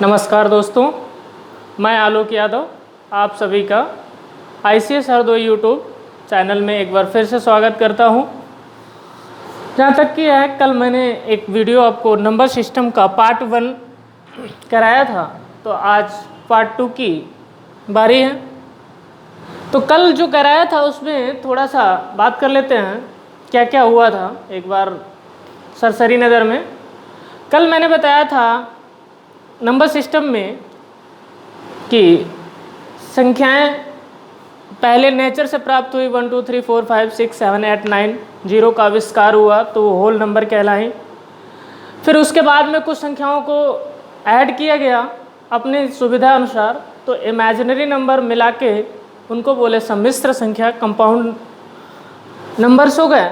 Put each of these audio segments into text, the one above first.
नमस्कार दोस्तों, मैं आलोक यादव आप सभी का ICS हरदोई यूट्यूब चैनल में एक बार फिर से स्वागत करता हूं। जहां तक कि है, कल मैंने एक वीडियो आपको नंबर सिस्टम का पार्ट 1 कराया था, तो आज पार्ट 2 की बारी है। तो कल जो कराया था उसमें थोड़ा सा बात कर लेते हैं क्या क्या हुआ था, एक बार सरसरी नज़र में। कल मैंने बताया था नंबर सिस्टम में कि संख्याएं पहले नेचर से प्राप्त हुई 1 2 3 4 5 6 7 8 9 जीरो का आविष्कार हुआ तो वो होल नंबर कहलाएं। फिर उसके बाद में कुछ संख्याओं को ऐड किया गया अपनी सुविधा अनुसार, तो इमेजिनरी नंबर मिला के उनको बोले सम्मिश्र संख्या, कंपाउंड नंबर्स हो गए।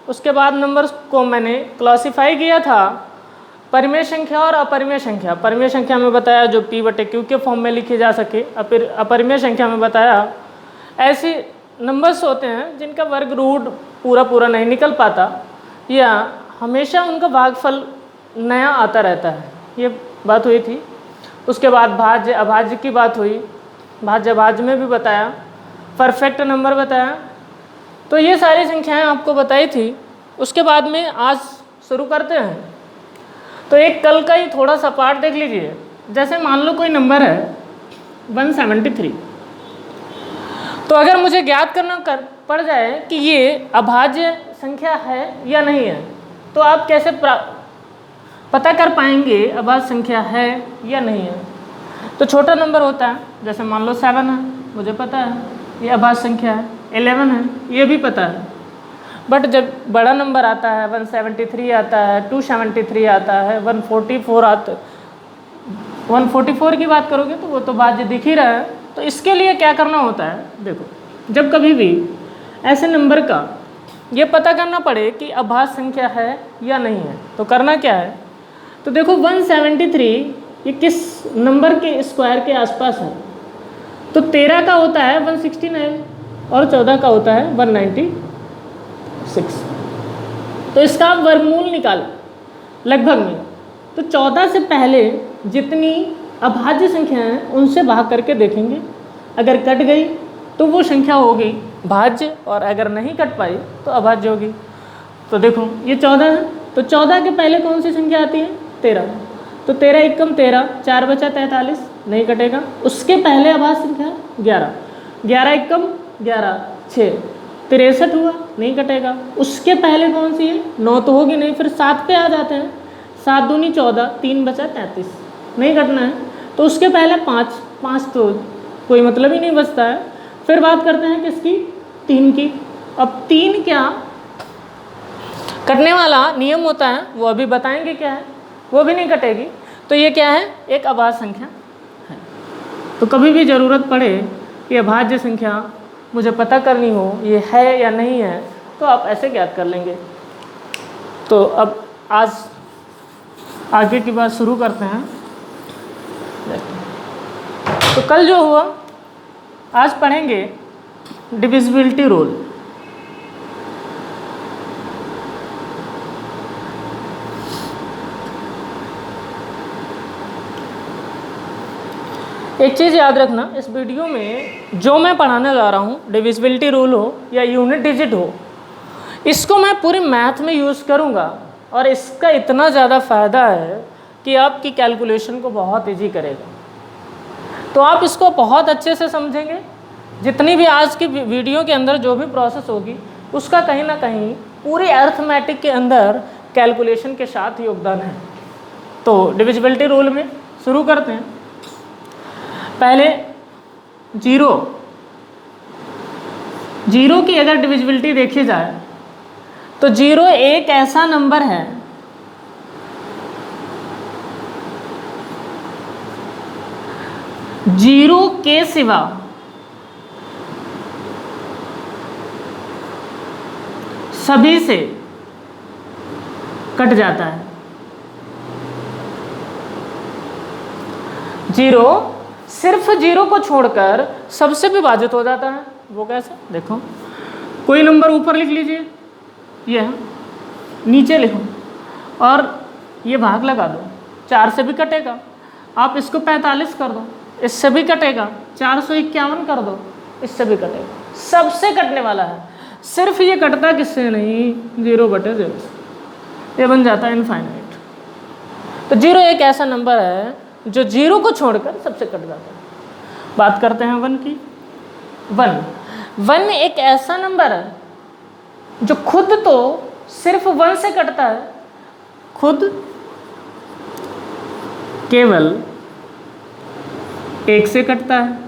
उसके बाद नंबर्स को मैंने क्लासिफाई किया था परिमेय संख्या और अपरिमेय संख्या। परिमेय संख्या में बताया जो P/Q के फॉर्म में लिखी जा सके। अपरिमेय संख्या में बताया ऐसे नंबर्स होते हैं जिनका वर्ग रूट पूरा नहीं निकल पाता या हमेशा उनका भागफल नया आता रहता है, ये बात हुई थी। उसके बाद भाज्य अभाज्य की बात हुई, भाज्य अभाज्य में भी बताया, परफेक्ट नंबर बताया। तो ये सारी संख्याएं आपको बताई थी। उसके बाद में आज शुरू करते हैं। तो एक कल का ही थोड़ा सा पार्ट देख लीजिए। जैसे मान लो कोई नंबर है 173, तो अगर मुझे ज्ञात करना पड़ जाए कि ये अभाज्य संख्या है या नहीं है, तो आप कैसे पता कर पाएंगे अभाज्य संख्या है या नहीं है। तो छोटा नंबर होता है, जैसे मान लो 7 है, मुझे पता है ये अभाज्य संख्या है। 11 है, ये भी पता है। बट जब बड़ा नंबर आता है 173 आता है, 273 आता है, 144 आता है, 144 की बात करोगे तो वो तो भाज्य दिख ही रहा है। तो इसके लिए क्या करना होता है, देखो, जब कभी भी ऐसे नंबर का ये पता करना पड़े कि अभाज्य संख्या है या नहीं है, तो करना क्या है। तो देखो 173 ये किस नंबर के स्क्वायर के आसपास है। तो 13 का होता है 169 और 14 का होता है 196। तो इसका आप वर्गमूल निकाल लगभग में, तो 14 से पहले जितनी अभाज्य संख्या हैं उनसे भाग करके देखेंगे। अगर कट गई तो वो संख्या होगी भाज्य, और अगर नहीं कट पाई तो अभाज्य होगी। तो देखो ये 14 है, तो 14 के पहले कौन सी संख्या आती है, 13। तो 13 एकम 13, 4 बचा 43, नहीं कटेगा। उसके पहले अभाज्य संख्या 11, 11 एकम 11, 6, 63 हुआ, नहीं कटेगा। उसके पहले कौन सी है, 9 तो होगी नहीं। फिर 7 पे आ जाते हैं, 7 दूनी 14, 3 बचा 33, नहीं कटना है। तो उसके पहले 5, 5 तो कोई मतलब ही नहीं बचता है। फिर बात करते हैं किसकी, 3 की। अब 3 क्या कटने वाला नियम होता है, वो अभी बताएंगे क्या है, वो भी नहीं कटेगी। तो ये क्या है, एक अभाज्य संख्या है। तो कभी भी ज़रूरत पड़े कि अभाज्य संख्या मुझे पता करनी हो ये है या नहीं है, तो आप ऐसे ज्ञात कर लेंगे। तो अब आज आगे की बात शुरू करते हैं। तो कल जो हुआ, आज पढ़ेंगे डिविजिबिलिटी रूल। एक चीज़ याद रखना, इस वीडियो में जो मैं पढ़ाने जा रहा हूँ, डिविजिबिलिटी रूल हो या यूनिट डिजिट हो, इसको मैं पूरी मैथ में यूज़ करूँगा। और इसका इतना ज़्यादा फ़ायदा है कि आपकी कैलकुलेशन को बहुत इजी करेगा। तो आप इसको बहुत अच्छे से समझेंगे। जितनी भी आज की वीडियो के अंदर जो भी प्रोसेस होगी, उसका कहीं ना कहीं पूरे अर्थमेटिक के अंदर कैलकुलेशन के साथ योगदान है। तो डिविजिबिलिटी रूल में शुरू करते हैं। पहले जीरो की अगर डिविजिबिलिटी देखी जाए तो 0 एक ऐसा नंबर है जीरो के सिवा सभी से कट जाता है। 0 सिर्फ 0 को छोड़कर सबसे विभाजित हो जाता है। वो कैसे, देखो कोई नंबर ऊपर लिख लीजिए, यह नीचे लिखो और ये भाग लगा दो, 4 से भी कटेगा। आप इसको 45 कर दो, इससे भी कटेगा। 451 कर दो, इससे भी कटेगा। सबसे कटने वाला है, सिर्फ ये कटता किससे नहीं, 0/0 से। ये बन जाता है इनफाइनाइट। तो 0 एक ऐसा नंबर है जो 0 को छोड़कर सबसे कट जाता है। बात करते हैं 1 की। 1 एक ऐसा नंबर है जो खुद तो सिर्फ 1 से कटता है, खुद केवल 1 से कटता है,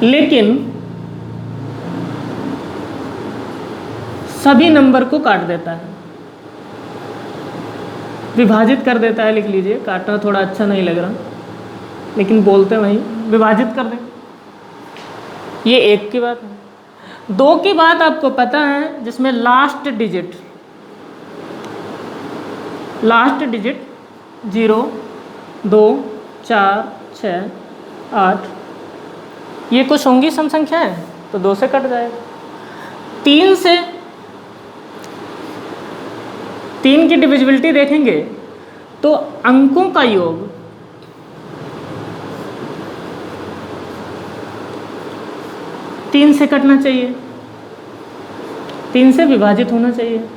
लेकिन सभी नंबर को काट देता है, विभाजित कर देता है। लिख लीजिए, काटना थोड़ा अच्छा नहीं लग रहा, लेकिन बोलते वहीं विभाजित कर दें। ये 1 की बात है। 2 की बात आपको पता है, जिसमें लास्ट डिजिट 0, 2, 4, 6, 8 ये कुछ होंगी सम संख्याएं, तो 2 से कट जाएगा। 3 की डिविजिबिलिटी देखेंगे तो अंकों का योग 3 से कटना चाहिए, 3 से विभाजित होना चाहिए।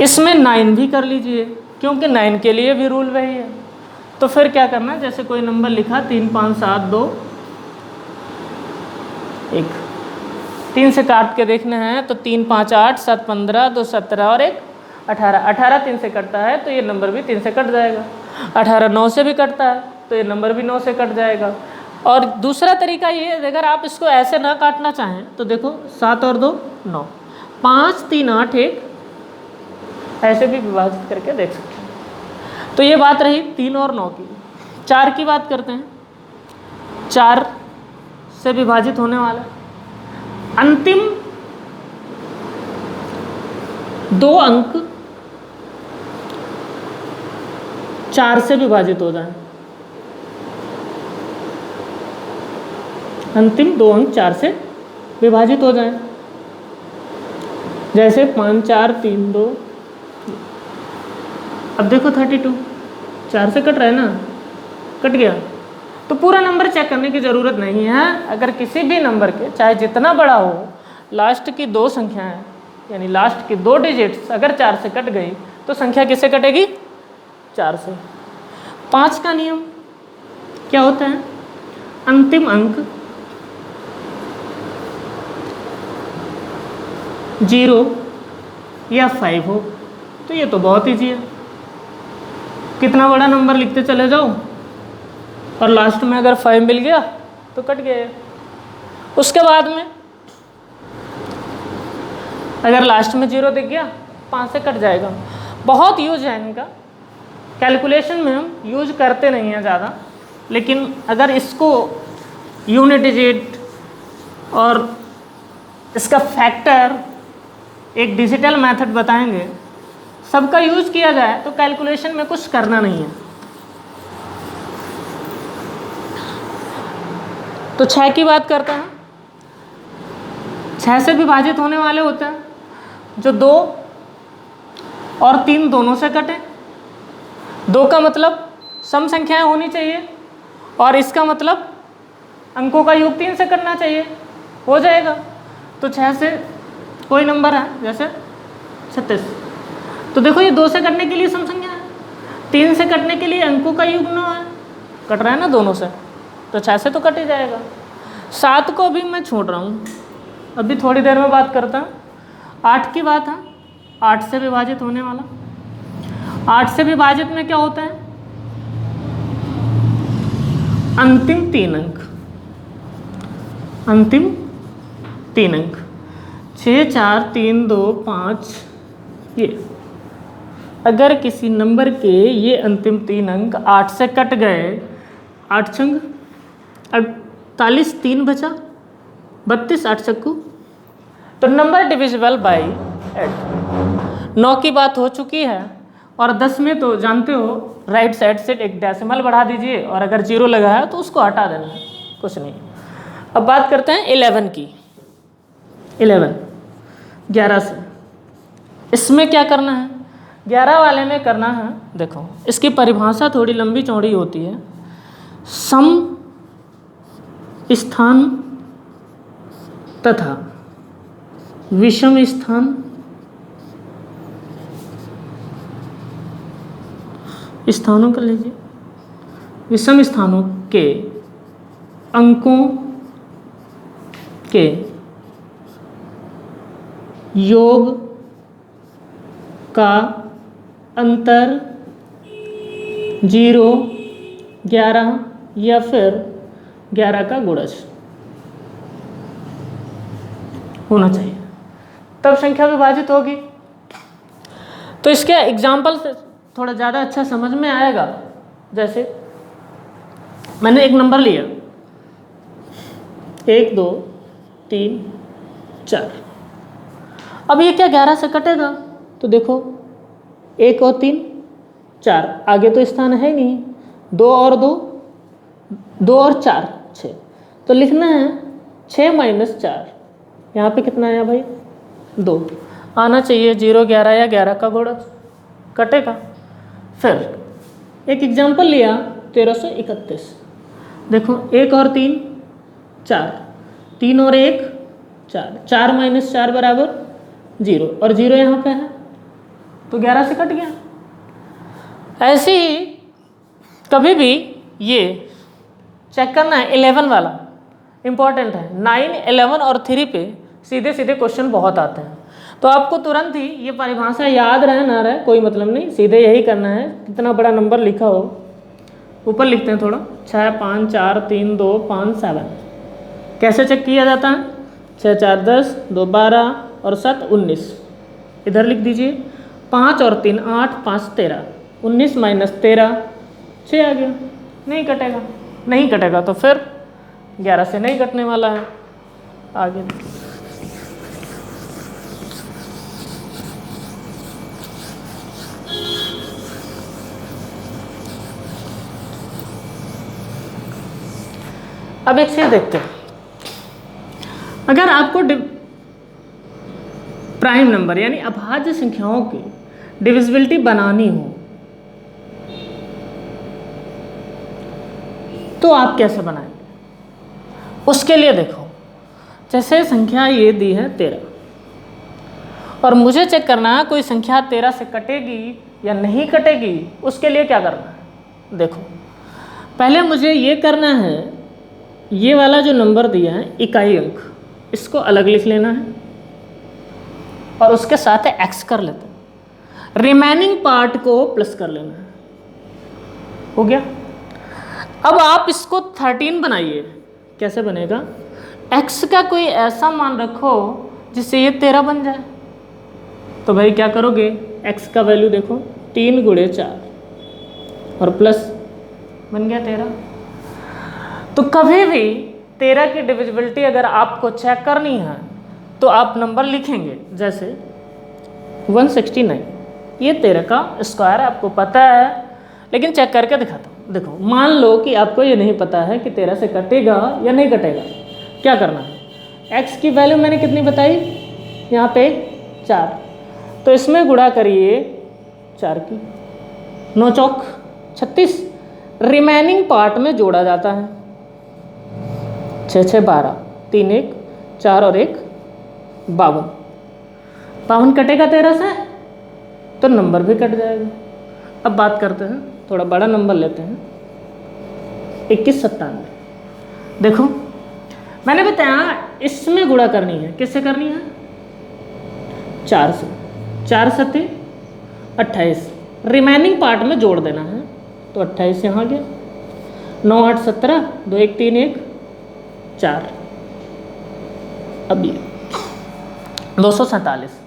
इसमें 9 भी कर लीजिए, क्योंकि 9 के लिए भी रूल वही है। तो फिर क्या करना, जैसे कोई नंबर लिखा 3, 5, 7, 2, 1, 3 से काट के देखना है तो 3, 5, 8, 7, 15, 2, 17 और 1, 18। 18 3 से कटता है तो ये नंबर भी 3 से कट जाएगा। 18 9 से भी कटता है तो ये नंबर भी 9 से कट जाएगा। और दूसरा तरीका ये है, अगर आप इसको ऐसे ना काटना चाहें तो देखो 7 और 2 9, 5, 3, 8, 1 ऐसे भी विभाजित करके देख सकते हैं। तो ये बात रही 3 और 9 की। 4 की बात करते हैं। 4 से विभाजित होने वाला अंतिम 2 अंक 4 से विभाजित हो जाए, अंतिम 2 अंक 4 से विभाजित हो जाए। जैसे 5, 4, 3, 2। अब देखो 32 4 से कट रहा है ना, कट गया। तो पूरा नंबर चेक करने की ज़रूरत नहीं है। अगर किसी भी नंबर के, चाहे जितना बड़ा हो, लास्ट की 2 संख्याएं यानी लास्ट की 2 डिजिट्स अगर 4 से कट गई तो संख्या किससे कटेगी, 4 से। 5 का नियम क्या होता है, अंतिम अंक 0 या 5 हो। तो ये तो बहुत ईजी है, कितना बड़ा नंबर लिखते चले जाओ और लास्ट में अगर 5 मिल गया तो कट गया। उसके बाद में अगर लास्ट में 0 दिख गया 5 से कट जाएगा। बहुत यूज है इनका, कैलकुलेशन में हम यूज करते नहीं हैं ज़्यादा, लेकिन अगर इसको यूनिट डिजिट और इसका फैक्टर एक डिजिटल मेथड बताएंगे, सबका यूज किया जाए तो कैलकुलेशन में कुछ करना नहीं है। तो 6 की बात करते हैं। 6 से विभाजित होने वाले होते हैं जो 2 और 3 दोनों से कटे। 2 का मतलब सम संख्याएं होनी चाहिए और इसका मतलब अंकों का योग 3 से करना चाहिए, हो जाएगा। तो 6 से कोई नंबर है जैसे 36, तो देखो ये 2 से कटने के लिए सम संख्या है, 3 से कटने के लिए अंकों का योग 9 है, कट रहा है ना दोनों से, तो 6 से तो कट ही जाएगा। 7 को अभी मैं छोड़ रहा हूँ, अभी थोड़ी देर में बात करता हूँ। 8 की बात है, 8 से विभाजित होने वाला। 8 से विभाजित में क्या होता है, अंतिम 3 अंक, अंतिम 3 अंक 6, 4, 3, 2, 5। ये अगर किसी नंबर के ये अंतिम 3 अंक 8 से कट गए, 8 छंग 48, 3 बचा 32, 8 चक्कू, तो नंबर डिविजिबल बाय 8। 9 की बात हो चुकी है और 10 में तो जानते हो राइट साइड से एक डेसिमल बढ़ा दीजिए और अगर 0 लगा है तो उसको हटा देना है, कुछ नहीं। अब बात करते हैं 11 की। 11 11 से। इसमें क्या करना है, 11 वाले में करना है, देखो इसकी परिभाषा थोड़ी लंबी चौड़ी होती है। सम स्थान तथा विषम स्थान स्थानों कर लीजिए, विषम स्थानों के अंकों के योग का अंतर 0, 11 या फिर 11 का गुणज होना चाहिए, तब संख्या विभाजित होगी। तो इसके एग्जाम्पल से थोड़ा ज़्यादा अच्छा समझ में आएगा। जैसे मैंने एक नंबर लिया 1 2 3 4, अब ये क्या 11 से कटेगा, तो देखो 1 और 3 4, आगे तो स्थान है ही नहीं, 2 और 2 2 और 4 6, तो लिखना है 6 - 4, यहाँ पे कितना आया भाई 2, आना चाहिए 0 11 या 11 का गुणज, कटेगा। फिर एक एग्जाम्पल लिया 1331, देखो 1 और 3 4, 3 और 1 4, 4 - 4 बराबर 0, और 0 यहाँ पे है तो 11 से कट गया। ऐसे ही कभी भी ये चेक करना है, 11 वाला इंपॉर्टेंट है। 9 11 और 3 पे सीधे सीधे क्वेश्चन बहुत आते हैं, तो आपको तुरंत ही ये परिभाषा याद रहे ना रहे कोई मतलब नहीं, सीधे यही करना है। कितना बड़ा नंबर लिखा हो ऊपर लिखते हैं थोड़ा, 6 5 4 3 2 5 7। कैसे चेक किया जाता है, 6 4 10, 2 12 और 7 19, इधर लिख दीजिए। 5 और 3 8, 5 13, 19 - 13 6 आ गया, नहीं कटेगा, नहीं कटेगा तो फिर 11 से नहीं कटने वाला है। आगे अब एक चीज देखते हैं, अगर आपको प्राइम नंबर यानी अभाज्य संख्याओं की डिविजिबिलिटी बनानी हो तो आप कैसे बनाएंगे, उसके लिए देखो, जैसे संख्या ये दी है 13 और मुझे चेक करना है कोई संख्या 13 से कटेगी या नहीं कटेगी, उसके लिए क्या करना है। देखो पहले मुझे ये करना है, ये वाला जो नंबर दिया है इकाई अंक, इसको अलग लिख लेना है और उसके साथ एक्स कर लेते हैं, रिमेनिंग पार्ट को प्लस कर लेना है, हो गया। अब आप इसको 13 बनाइए, कैसे बनेगा, x का कोई ऐसा मान रखो जिससे ये 13 बन जाए। तो भाई क्या करोगे, x का वैल्यू देखो 3 × 4 और प्लस बन गया 13। तो कभी भी 13 की डिविजिबिलिटी अगर आपको चेक करनी है तो आप नंबर लिखेंगे, जैसे 169, ये 13 का स्क्वायर आपको पता है, लेकिन चेक करके दिखाता हूँ। देखो मान लो कि आपको ये नहीं पता है कि 13 से कटेगा या नहीं कटेगा, क्या करना है, x की वैल्यू मैंने कितनी बताई, यहाँ पे 4, तो इसमें गुणा करिए 4 की, 9 चौक 36, रिमेनिंग पार्ट में जोड़ा जाता है, 6 6 12, 3 1 4 और 1 52, 52 कटेगा 13 से तो नंबर भी कट जाएगा। अब बात करते हैं, थोड़ा बड़ा नंबर लेते हैं, 2197। देखो मैंने बताया इसमें गुणा करनी है, किससे करनी है, 4 से, 4 7 28, रिमेनिंग पार्ट में जोड़ देना है, तो 28 यहाँ गया, 9 8 17, 2 1 3 1 4, अब ये 247।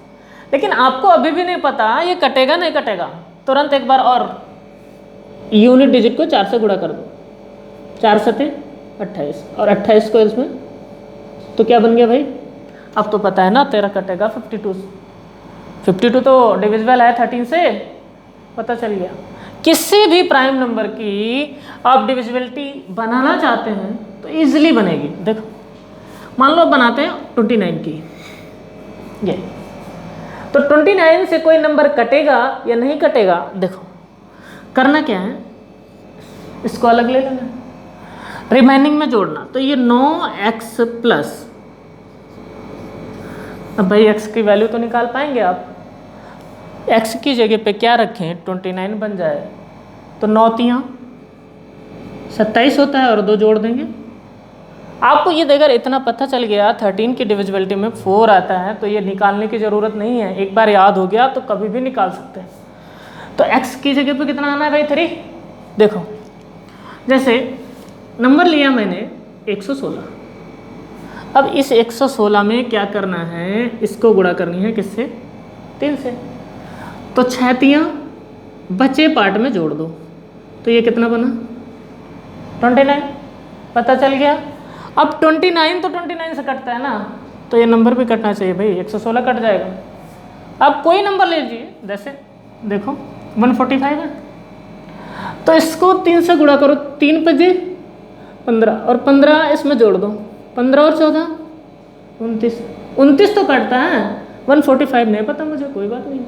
लेकिन आपको अभी भी नहीं पता ये कटेगा नहीं कटेगा, तुरंत एक बार और यूनिट डिजिट को 4 से गुणा कर दो, 4 7 28 और 28 को इसमें, तो क्या बन गया भाई, अब तो पता है ना 13 कटेगा 52 तो डिविजिबल है 13 से, पता चल गया। किसी भी प्राइम नंबर की आप डिविजिबिलिटी बनाना चाहते हैं तो इजीली बनेगी। देखो मान लो बनाते हैं 29 की, ये तो 29 से कोई नंबर कटेगा या नहीं कटेगा? देखो करना क्या है, इसको अलग ले लेना, रिमेनिंग में जोड़ना। तो ये 9x प्लस, अब भाई x की वैल्यू तो निकाल पाएंगे आप, x की जगह पे क्या रखें, 29 बन जाए तो 9 तियाँ 27 होता है और 2 जोड़ देंगे। आपको ये अगर इतना पता चल गया 13 की डिविजिबिलिटी में 4 आता है तो ये निकालने की ज़रूरत नहीं है, एक बार याद हो गया तो कभी भी निकाल सकते हैं। तो x की जगह पे कितना आना है भाई 3। देखो जैसे नंबर लिया मैंने 116, अब इस 116 में क्या करना है, इसको गुणा करनी है किससे, 3 से। तो 6 तियाँ बचे पार्ट में जोड़ दो तो ये कितना बना 29, पता चल गया। अब 29 तो 29 से कटता है ना, तो ये नंबर भी कटना चाहिए भाई, 116 कट जाएगा। अब कोई नंबर ले लीजिए, जैसे देखो 145 है, तो इसको 3 से गुणा करो, 3 5 15 और 15 इसमें जोड़ दो, 15 और 14 29, 29 तो कटता है, 145 नहीं पता मुझे, कोई बात नहीं।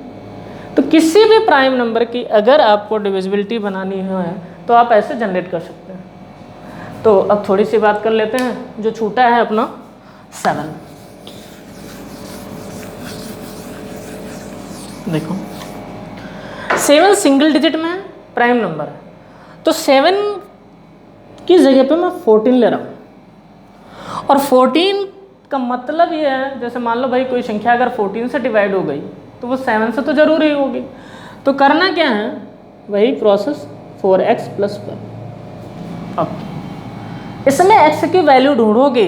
तो किसी भी प्राइम नंबर की अगर आपको डिविजिबिलिटी बनानी है तो आप ऐसे जनरेट कर सकते हैं। तो अब थोड़ी सी बात कर लेते हैं, जो छूटा है अपना 7। देखो 7 सिंगल डिजिट में प्राइम नंबर है, तो 7 की जगह पे मैं 14 ले रहा हूँ। और 14 का मतलब ये है, जैसे मान लो भाई कोई संख्या अगर 14 से डिवाइड हो गई तो वो 7 से तो जरूर ही होगी। तो करना क्या है, वही प्रोसेस 4x + 1। अब इसमें x की वैल्यू ढूंढोगे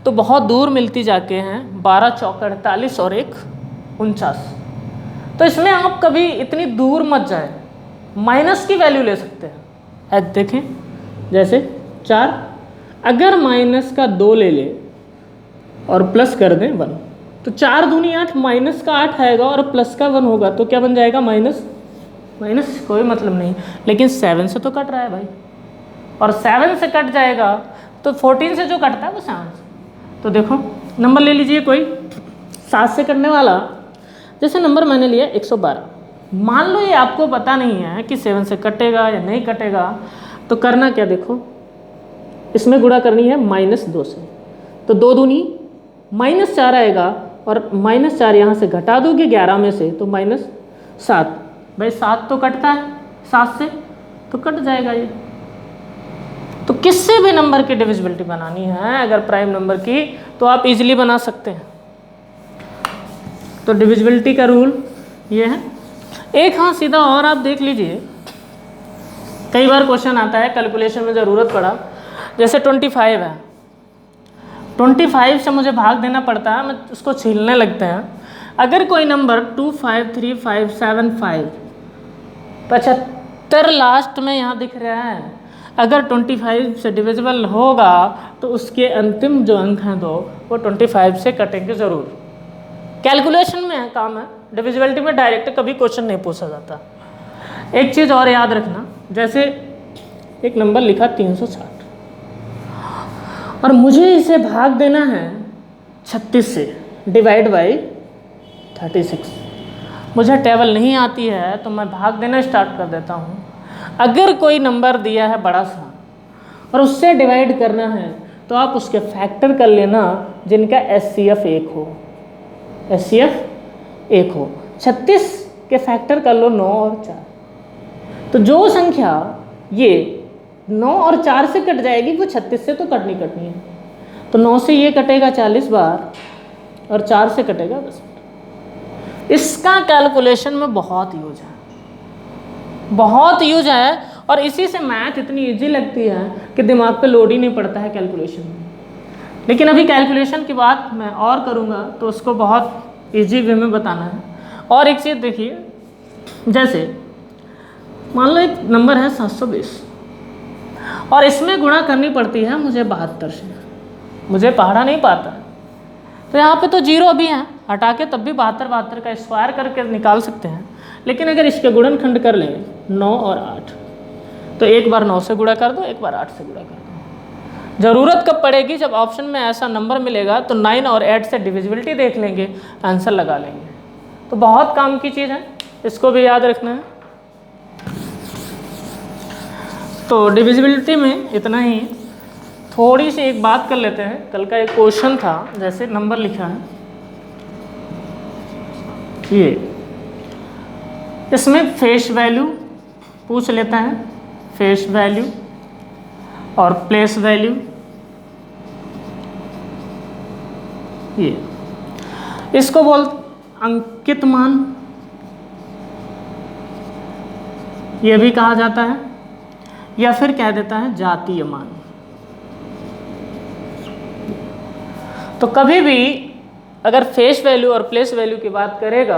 तो बहुत दूर मिलती जाके हैं, 12 चौक 48 और 1 49। तो इसमें आप कभी इतनी दूर मत जाए, माइनस की वैल्यू ले सकते हैं। देखें जैसे 4, अगर माइनस का 2 ले ले और प्लस कर दें 1, तो 4 दूनी 8, माइनस का 8 आएगा और प्लस का 1 होगा, तो क्या बन जाएगा माइनस। कोई मतलब नहीं, लेकिन 7 से तो कट रहा है भाई, और 7 से कट जाएगा तो 14 से जो कटता है वो 7 से। तो देखो नंबर ले लीजिए कोई 7 से कटने वाला, जैसे नंबर मैंने लिया 112। मान लो ये आपको पता नहीं है कि 7 से कटेगा या नहीं कटेगा, तो करना क्या, देखो इसमें गुणा करनी है -2 से, तो 2 दूनी -4 आएगा और -4 यहाँ से घटा दोगे 11 में से तो -7। भाई 7 तो कटता है, 7 से तो कट जाएगा ये। तो किसी भी नंबर की डिविजिबिलिटी बनानी है अगर प्राइम नंबर की, तो आप इजीली बना सकते हैं। तो डिविजिबिलिटी का रूल ये है। एक हाँ सीधा और आप देख लीजिए, कई बार क्वेश्चन आता है कैलकुलेशन में ज़रूरत पड़ा, जैसे 25 है, 25 से मुझे भाग देना पड़ता है, मैं उसको छीलने लगते हैं। अगर कोई नंबर 25357 75 लास्ट में यहाँ दिख रहा है, अगर 25 से डिविजिबल होगा तो उसके अंतिम जो अंक हैं 2 वो 25 से कटेंगे ज़रूर। कैलकुलेशन में है काम है, डिविजिबिलिटी में डायरेक्ट कभी क्वेश्चन नहीं पूछा जाता। एक चीज़ और याद रखना, जैसे एक नंबर लिखा 360 और मुझे इसे भाग देना है 36 से, डिवाइड बाई 36। मुझे टेबल नहीं आती है तो मैं भाग देना स्टार्ट कर देता हूँ। अगर कोई नंबर दिया है बड़ा सा और उससे डिवाइड करना है तो आप उसके फैक्टर कर लेना जिनका HCF 1 हो, HCF 1 हो। 36 के फैक्टर कर लो 9 और 4, तो जो संख्या ये 9 और 4 से कट जाएगी वो 36 से तो कटनी है। तो 9 से ये कटेगा 40 बार और 4 से कटेगा 10 बार। इसका कैलकुलेशन में बहुत यूज है और इसी से मैथ इतनी इजी लगती है कि दिमाग पे लोड ही नहीं पड़ता है कैलकुलेशन में। लेकिन अभी कैलकुलेशन की बात मैं और करूँगा तो उसको बहुत इजी वे में बताना है। और एक चीज़ देखिए, जैसे मान लो एक नंबर है 720 और इसमें गुणा करनी पड़ती है मुझे 72 से, मुझे पहाड़ा नहीं पाता, तो यहाँ पे तो 0 अभी है, हटा के तब भी 72 का स्क्वायर करके निकाल सकते हैं। लेकिन अगर इसके गुणनखंड कर लें 9 और 8, तो एक बार 9 से गुणा कर दो, एक बार 8 से गुणा कर दो। ज़रूरत कब पड़ेगी, जब ऑप्शन में ऐसा नंबर मिलेगा तो 9 और 8 से डिविजिबिलिटी देख लेंगे, आंसर लगा लेंगे। तो बहुत काम की चीज़ है, इसको भी याद रखना है। तो डिविजिबिलिटी में इतना ही। थोड़ी सी एक बात कर लेते हैं, कल का एक क्वेश्चन था, जैसे नंबर लिखा है ये, इसमें फेस वैल्यू पूछ लेता है, फेस वैल्यू और प्लेस वैल्यू, ये इसको बोल अंकित मान ये भी कहा जाता है, या फिर कह देता है जातीय मान। तो कभी भी अगर फेस वैल्यू और प्लेस वैल्यू की बात करेगा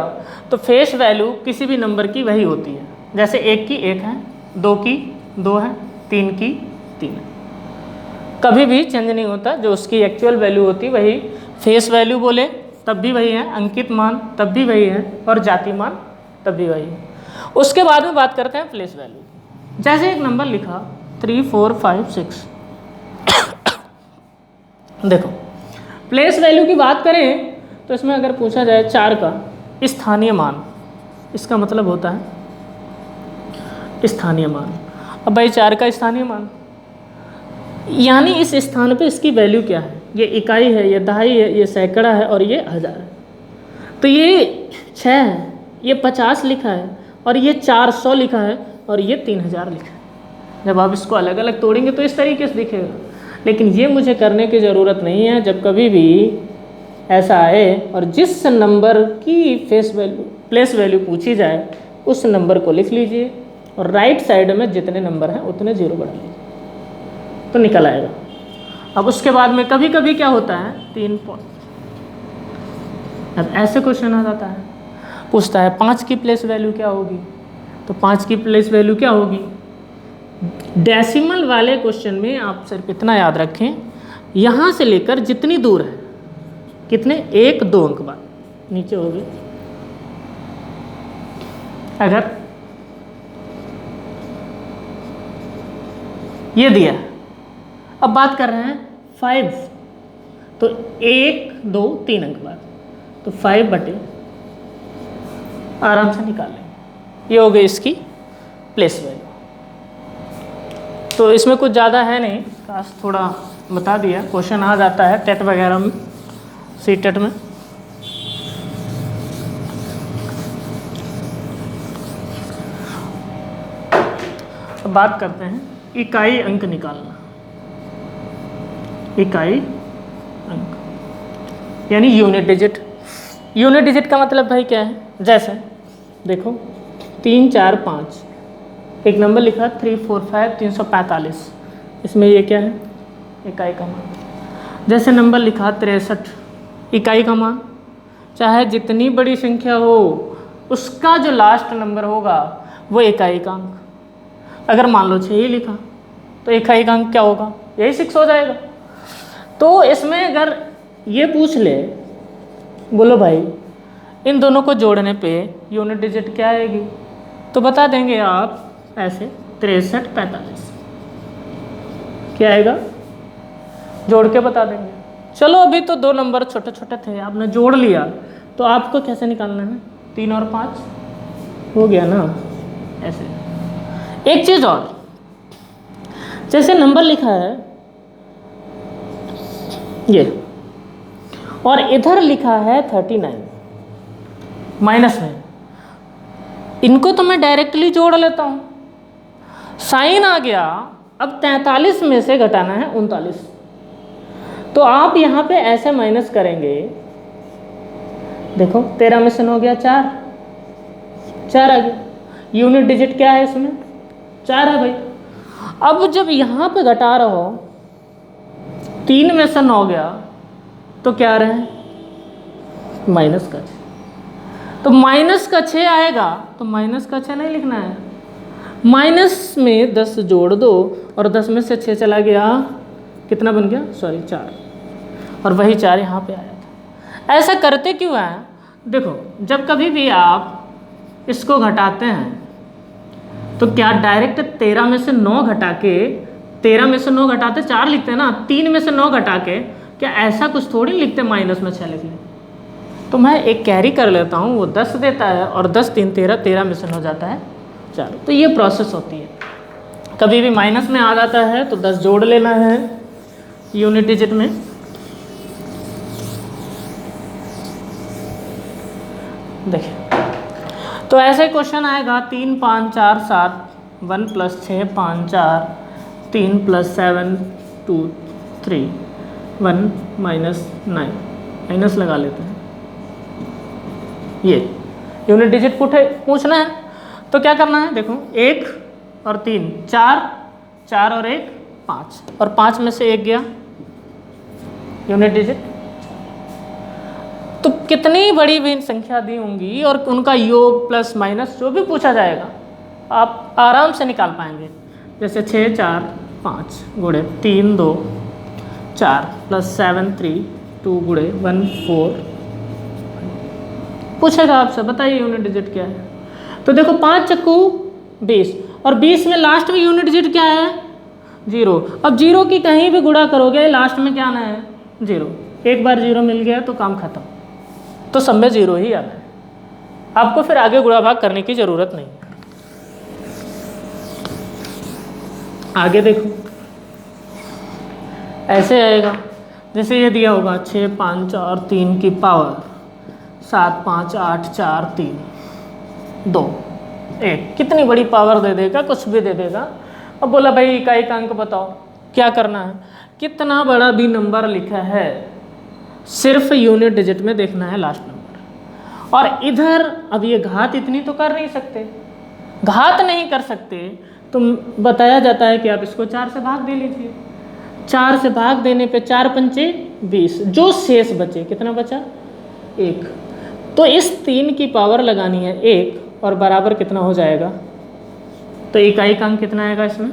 तो फेस वैल्यू किसी भी नंबर की वही होती है, जैसे 1 की 1 है, 2 की 2 है, 3 की 3 है, कभी भी चेंज नहीं होता। जो उसकी एक्चुअल वैल्यू होती वही फेस वैल्यू बोले तब भी वही है, अंकित मान तब भी वही है, और जाति मान तब भी वही है। उसके बाद में बात करते हैं प्लेस वैल्यू। जैसे एक नंबर लिखा 3 4 5 6 देखो प्लेस वैल्यू की बात करें तो इसमें अगर पूछा जाए 4 का स्थानीय मान, इसका मतलब होता है स्थानीय मान। अब भाई 4 का स्थानीय मान यानी इस स्थान पे इसकी वैल्यू क्या है, ये इकाई है, ये दहाई है, ये सैकड़ा है और ये हज़ार है। तो ये 6 है, ये 50 लिखा है और ये 400 लिखा है और ये 3000 लिखा है। जब आप इसको अलग अलग तोड़ेंगे तो इस तरीके से दिखेगा, लेकिन ये मुझे करने की ज़रूरत नहीं है। जब कभी भी ऐसा आए और जिस नंबर की फेस वैल्यू प्लेस वैल्यू पूछी जाए उस नंबर को लिख लीजिए और राइट साइड में जितने नंबर हैं उतने 0 बढ़ा लीजिए तो निकल आएगा। अब उसके बाद में कभी कभी क्या होता है 3 पॉइंट, अब ऐसे क्वेश्चन आ जाता है, पूछता है 5 की प्लेस वैल्यू क्या होगी, तो 5 की प्लेस वैल्यू क्या होगी। डेसिमल वाले क्वेश्चन में आप सिर्फ इतना याद रखें, यहाँ से लेकर जितनी दूर है, कितने 1 2 अंक बाद नीचे हो गए। अगर ये दिया है, अब बात कर रहे हैं 5, तो 1 2 3 अंक बाद, तो 5 बटे आराम से निकाल लेंगे, ये हो गई इसकी प्लेस वैल्यू। तो इसमें कुछ ज़्यादा है नहीं, काश थोड़ा बता दिया, क्वेश्चन आ जाता है टेट वगैरह में, सी टेट में। अब बात करते हैं इकाई अंक निकालना। इकाई अंक यानी यूनिट डिजिट। यूनिट डिजिट का मतलब भाई क्या है, जैसे देखो 3 4 5 एक नंबर लिखा 3 4 5 345, इसमें ये क्या है इकाई का मान। जैसे नंबर लिखा 63 इकाई का मान। चाहे जितनी बड़ी संख्या हो उसका जो लास्ट नंबर होगा वो इकाई का अंक। अगर मान लो 6 ही लिखा तो इकाई का अंक क्या होगा, यही 6 हो जाएगा। तो इसमें अगर ये पूछ ले, बोलो भाई इन दोनों को जोड़ने पे यूनिट डिजिट क्या आएगी, तो बता देंगे आप ऐसे 63 45 क्या आएगा, जोड़ के बता देंगे। चलो अभी तो 2 नंबर छोटे छोटे थे, आपने जोड़ लिया तो आपको कैसे निकालना है, 3 और 5 हो गया ना ऐसे। एक चीज़ और, जैसे नंबर लिखा है ये और इधर लिखा है 39 माइनस में, इनको तो मैं डायरेक्टली जोड़ लेता हूँ, साइन आ गया। अब 43 में से घटाना है 39, तो आप यहाँ पे ऐसे माइनस करेंगे, देखो 13 में से 9 गया 4 आ गया। यूनिट डिजिट क्या है इसमें 4 है भाई। अब जब यहाँ पे घटा रहा हो 3 में से 9 गया तो क्या रहे माइनस का 6, तो माइनस का 6 आएगा, तो माइनस का 6 नहीं लिखना है, माइनस में 10 जोड़ दो और 10 में से 6 चला गया, कितना बन गया, सॉरी 4, और वही 4 यहाँ पे आया था। ऐसा करते क्यों है, देखो जब कभी भी आप इसको घटाते हैं तो क्या डायरेक्ट 13 में से 9 घटा के 13 में से 9 घटाते 4 लिखते हैं ना, 3 में से 9 घटा के क्या ऐसा कुछ थोड़ी लिखते माइनस में 6 लिख लें, तो मैं एक कैरी कर लेता हूँ, वो 10 देता है और 10 3 13, 13 में से हो जाता है 4। तो ये प्रोसेस होती है। कभी भी माइनस में आ जाता है तो 10 जोड़ लेना है यूनिट डिजिट में। देखिए, तो ऐसे क्वेश्चन आएगा 3 5 4 7, 1 + 6 5 4, 3 + 7 2 3, 1 - 9, माइनस लगा लेते हैं। ये यूनिट डिजिट पूछना है तो क्या करना है, देखो 1 और 3 4, 4 और 1 5, और 5 में से 1 गया यूनिट डिजिट। तो कितनी बड़ी भी संख्या दी होंगी और उनका योग प्लस माइनस जो भी पूछा जाएगा आप आराम से निकाल पाएंगे। जैसे 6 4 5 गुणे 3 2 4 + 7 3 2 गुणे 1 4, पूछेगा आपसे बताइए यूनिट डिजिट क्या है। तो देखो 5 चक्कू 20, और 20 में लास्ट में यूनिट डिजिट क्या है 0। अब 0 की कहीं भी गुणा करोगे लास्ट में क्या आना है 0। एक बार 0 मिल गया तो काम खत्म, तो सब में 0 ही आना है। आपको फिर आगे गुणा भाग करने की जरूरत नहीं है। आगे देखो ऐसे आएगा, जैसे ये दिया होगा 6 5 और 3 की पावर 7 5 8 4 3 2 1, कितनी बड़ी पावर दे देगा, कुछ भी दे देगा। अब बोला भाई इकाई का अंक बताओ, क्या करना है, कितना बड़ा भी नंबर लिखा है सिर्फ यूनिट डिजिट में देखना है लास्ट नंबर। और इधर अब ये घात इतनी तो कर नहीं सकते, घात नहीं कर सकते तो बताया जाता है कि आप इसको 4 से भाग दे लीजिए। 4 से भाग देने पे 4 पंचे 20, जो शेष बचे कितना बचा 1। तो इस 3 की पावर लगानी है 1, और बराबर कितना हो जाएगा, तो इकाई का अंक कितना आएगा इसमें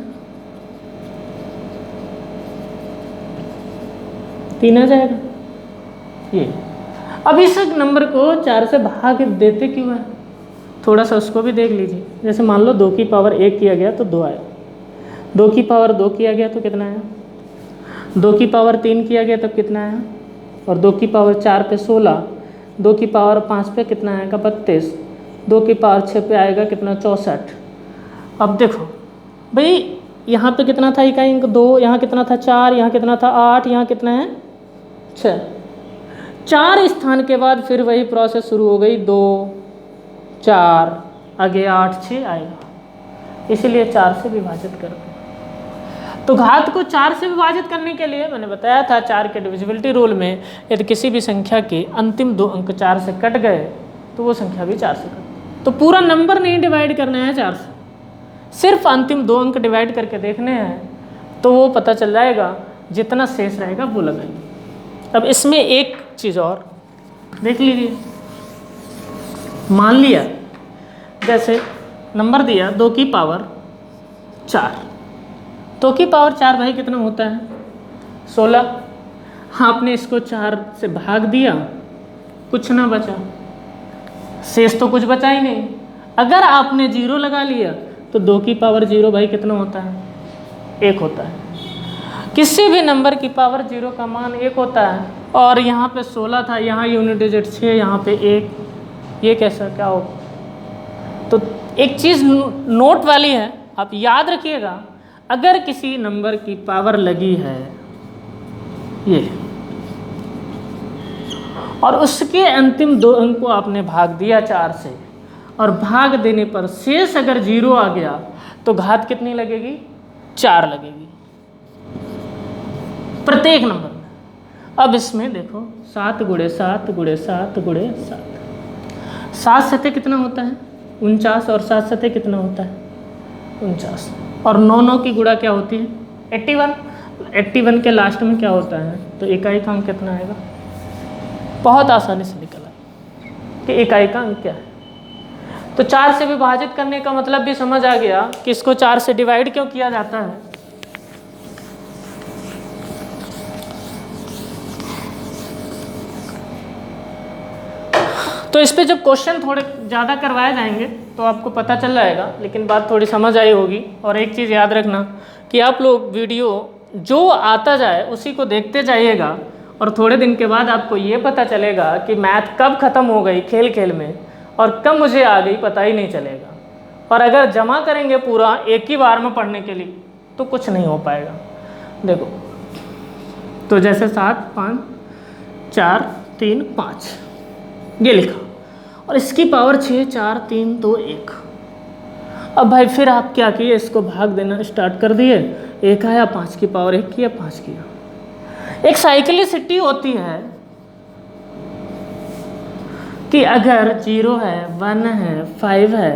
3 आ जाएगा ये। अब इस नंबर को 4 से भाग देते क्यों है, थोड़ा सा उसको भी देख लीजिए। जैसे मान लो 2 की पावर 1 किया गया तो 2 आया, 2 की पावर 2 किया गया तो कितना आया, 2 की पावर 3 किया गया तब कितना आया, और 2 की पावर 4 पे 16, 2 की पावर 5 पे कितना आएगा 32, 2 की पावर 6 पे आएगा कितना 64। अब देखो भाई यहाँ पे कितना था इकाई अंक 2, यहाँ कितना था 4, यहाँ कितना था 8, यहाँ कितना है 6। 4 स्थान के बाद फिर वही प्रोसेस शुरू हो गई, 2 4 आगे 8 6 आएगा, इसीलिए 4 से विभाजित करते हैं। तो घात को 4 से विभाजित करने के लिए मैंने बताया था 4 के डिविजिबिलिटी रूल में यदि किसी भी संख्या के अंतिम 2 अंक 4 से कट गए तो वो संख्या भी 4 से कट। तो पूरा नंबर नहीं डिवाइड करना है 4 से, सिर्फ अंतिम 2 अंक डिवाइड करके देखने हैं तो वो पता चल जाएगा, जितना शेष रहेगा वो लगाएंगे। अब इसमें एक चीज़ और देख लीजिए, मान लिया जैसे नंबर दिया 2 की पावर 4, 2 की पावर 4 भाई कितना होता है 16। आपने इसको 4 से भाग दिया, कुछ ना बचा, शेष तो कुछ बचा ही नहीं। अगर आपने 0 लगा लिया तो 2 की पावर 0 भाई कितना होता है 1 होता है। किसी भी नंबर की पावर 0 का मान 1 होता है। और यहाँ पे 16 था, यहाँ यूनिट डिजिट 6, यहाँ पे 1, ये कैसा क्या हो। तो एक चीज़ नोट वाली है, आप याद रखिएगा, अगर किसी नंबर की पावर लगी है ये और उसके अंतिम 2 अंक को आपने भाग दिया 4 से, और भाग देने पर शेष अगर 0 आ गया तो घात कितनी लगेगी 4 लगेगी प्रत्येक नंबर में। अब इसमें देखो 7 गुणे 7 गुणे 7 गुणे 7, 7 सतह कितना होता है 49, और 7 सतह कितना होता है 49, और 9 9 की गुणा क्या होती है 81। 81 के लास्ट में क्या होता है, तो इकाई का अंक कितना आएगा, बहुत आसानी से निकल आए कि इकाई का अंक क्या है। तो 4 से विभाजित करने का मतलब भी समझ आ गया कि इसको 4 से डिवाइड क्यों किया जाता है। तो इस पे जब क्वेश्चन थोड़े ज़्यादा करवाए जाएंगे तो आपको पता चल जाएगा, लेकिन बात थोड़ी समझ आई होगी। और एक चीज़ याद रखना कि आप लोग वीडियो जो आता जाए उसी को देखते जाइएगा और थोड़े दिन के बाद आपको ये पता चलेगा कि मैथ कब ख़त्म हो गई खेल खेल में और कब मुझे आ गई पता ही नहीं चलेगा। और अगर जमा करेंगे पूरा एक ही बार में पढ़ने के लिए तो कुछ नहीं हो पाएगा। देखो तो जैसे 7 5 4 3 5 ये लिखा और इसकी पावर 6 4 3 2 1। अब भाई फिर आप क्या किए, इसको भाग देना स्टार्ट कर दिए, 1 आया 5 की पावर 1 किया 5 किया। एक साइक्लिसिटी होती है कि अगर 0 है 1 है 5 है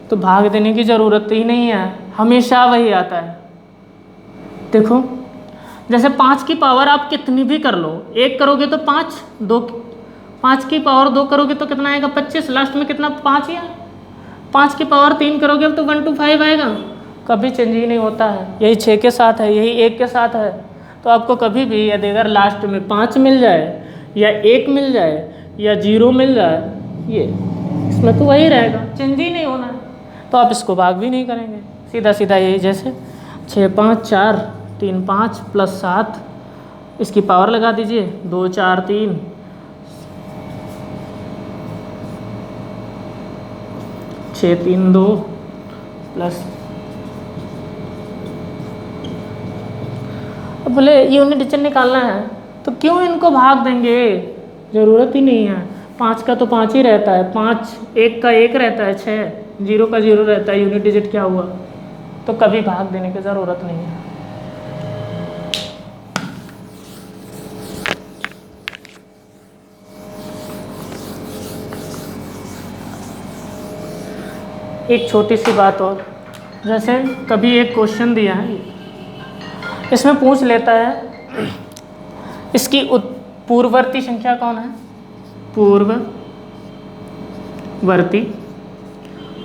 तो भाग देने की ज़रूरत ही नहीं है, हमेशा वही आता है। देखो जैसे 5 की पावर आप कितनी भी कर लो, 1 करोगे तो 5, 5 की पावर 2 करोगे तो कितना आएगा 25, लास्ट में कितना 5 ही आएगा। 5 की पावर 3 करोगे तो 1 to 5 आएगा, कभी चेंज ही नहीं होता है। यही 6 के साथ है, यही 1 के साथ है। तो आपको कभी भी यदि अगर लास्ट में 5 मिल जाए या 1 मिल जाए या 0 मिल जाए, ये इसमें तो वही रहेगा, चेंज ही नहीं होना है। तो आप इसको भाग भी नहीं करेंगे, सीधा सीधा यही जैसे 6 5 4 3 5 प्लस 7 इसकी पावर लगा दीजिए 2 4 3 6 3 2 प्लस। अब बोले यूनिट डिजिट निकालना है तो क्यों इनको भाग देंगे, ज़रूरत ही नहीं है। 5 का तो 5 ही रहता है, 5 1 का 1 रहता है, 6 0 का 0 रहता है, यूनिट डिजिट क्या हुआ, तो कभी भाग देने की ज़रूरत नहीं है। एक छोटी सी बात और, जैसे कभी एक क्वेश्चन दिया है, इसमें पूछ लेता है इसकी पूर्ववर्ती संख्या कौन है, पूर्ववर्ती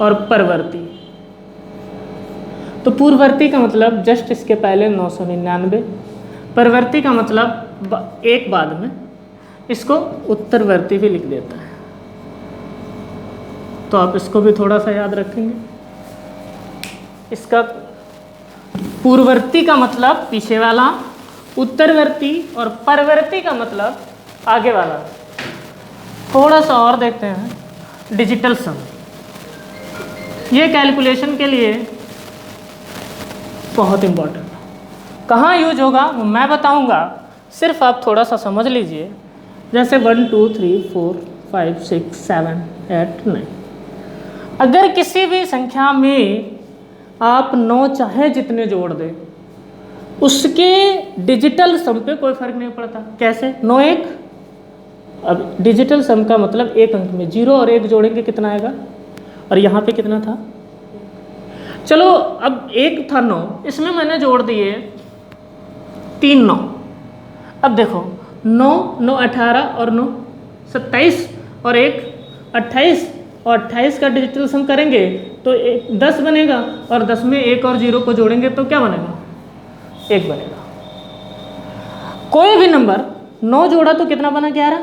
और परवर्ती। तो पूर्ववर्ती का मतलब जस्ट इसके पहले 999, परवर्ती का मतलब एक बाद में, इसको उत्तरवर्ती भी लिख देता है। तो आप इसको भी थोड़ा सा याद रखेंगे। इसका पूर्ववर्ती का मतलब पीछे वाला, उत्तरवर्ती और परवर्ती का मतलब आगे वाला। थोड़ा सा और देखते हैं, डिजिटल सम। ये कैलकुलेशन के लिए बहुत इम्पोर्टेंट है। कहाँ यूज होगा वो मैं बताऊंगा, सिर्फ आप थोड़ा सा समझ लीजिए। जैसे 1 2 3 4 5 6 7 8 9, अगर किसी भी संख्या में आप 9 चाहे जितने जोड़ दें, उसके डिजिटल सम पे कोई फर्क नहीं पड़ता। कैसे? 9 1, अब डिजिटल सम का मतलब एक अंक में 0 और 1 जोड़ेंगे कितना आएगा, और यहाँ पे कितना था, चलो अब 1 था 9, इसमें मैंने जोड़ दिए 3 9। अब देखो 9 9 18 और 9 27 और 1 28, और 28 का डिजिटल सम करेंगे तो 10 बनेगा, और 10 में 1 और 0 को जोड़ेंगे तो क्या बनेगा, 1 बनेगा। कोई भी नंबर 9 जोड़ा तो कितना बना 11,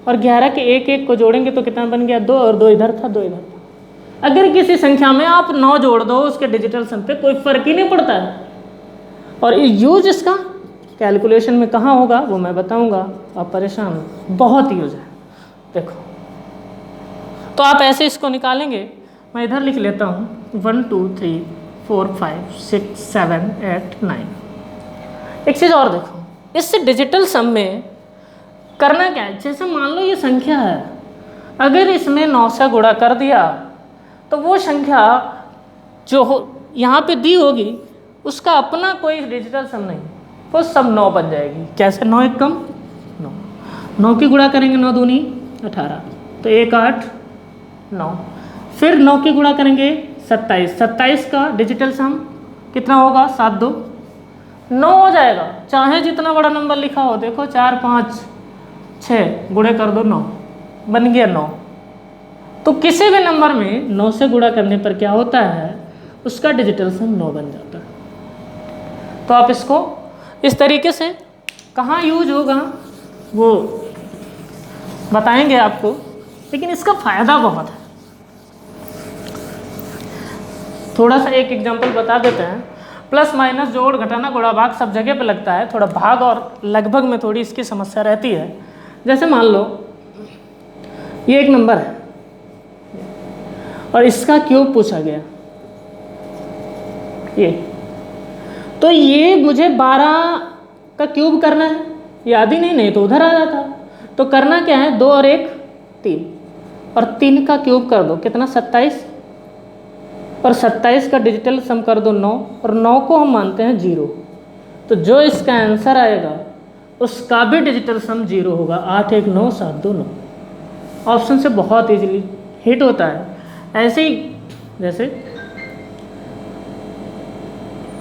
और 11 के 1 1 को जोड़ेंगे तो कितना बन गया 2, और 2 इधर था 2 इधर था। अगर किसी संख्या में आप 9 जोड़ दो उसके डिजिटल सम पे कोई फर्क ही नहीं पड़ता है। और यूज इसका कैलकुलेशन में कहाँ होगा वो मैं बताऊंगा, आप परेशान हो, बहुत यूज है। देखो तो आप ऐसे इसको निकालेंगे, मैं इधर लिख लेता हूँ 1 2 3 4 5 6 7 8 9। एक चीज़ और देखो, इस डिजिटल सम में करना क्या है, जैसे मान लो ये संख्या है, अगर इसमें 9 से गुणा कर दिया तो वो संख्या जो यहाँ पे दी होगी उसका अपना कोई डिजिटल सम नहीं, वो सब 9 बन जाएगी। कैसे? 9 1 कम 9, 9 की गुणा करेंगे 9 दूनी 18, तो 1 8 9, फिर 9 की गुणा करेंगे 27, 27 का डिजिटल सम कितना होगा 7 2 9 हो जाएगा, चाहे जितना बड़ा नंबर लिखा हो। देखो 4 5 6 गुणे कर दो 9, बन गया 9। तो किसी भी नंबर में 9 से गुणा करने पर क्या होता है, उसका डिजिटल सम 9 बन जाता है। तो आप इसको इस तरीके से कहाँ यूज होगा वो बताएंगे आपको, लेकिन इसका फ़ायदा बहुत है। थोड़ा सा एक एग्जांपल बता देते हैं। प्लस माइनस जोड़ घटाना गुणा भाग सब जगह पे लगता है, थोड़ा भाग और लगभग में थोड़ी इसकी समस्या रहती है। जैसे मान लो ये एक नंबर है और इसका क्यूब पूछा गया, ये तो ये मुझे 12 का क्यूब करना है, याद ही नहीं तो उधर आ जाता। तो करना क्या है, 2 और 1 3, और 3 का क्यूब कर दो कितना 27, और 27 का डिजिटल सम कर दो 9, और 9 को हम मानते हैं 0। तो जो इसका आंसर आएगा उसका भी डिजिटल सम 0 होगा। 8 1 9 7 2 9 ऑप्शन से बहुत इजीली हिट होता है। ऐसे ही जैसे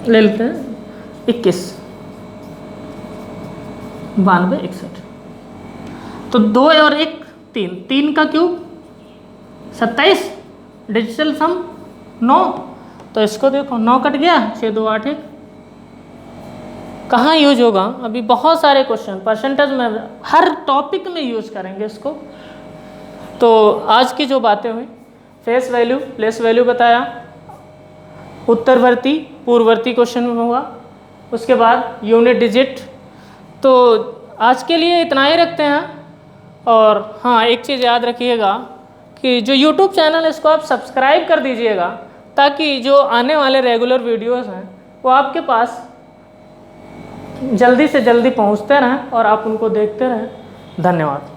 ले लेते हैं 21 92 61, तो 2 और 1 3, 3 का क्यूब 27, डिजिटल सम 9, तो इसको देखो 9 कट गया, 6 2 8 1। कहाँ यूज होगा, अभी बहुत सारे क्वेश्चन परसेंटेज में हर टॉपिक में यूज करेंगे इसको। तो आज की जो बातें हुई, फेस वैल्यू प्लेस वैल्यू बताया, उत्तरवर्ती पूर्ववर्ती क्वेश्चन में होगा, उसके बाद यूनिट डिजिट। तो आज के लिए इतना ही रखते हैं। और हाँ, एक चीज़ याद रखिएगा कि जो YouTube चैनल है इसको आप सब्सक्राइब कर दीजिएगा, ताकि जो आने वाले रेगुलर वीडियोस हैं वो आपके पास जल्दी से जल्दी पहुंचते रहें और आप उनको देखते रहें। धन्यवाद।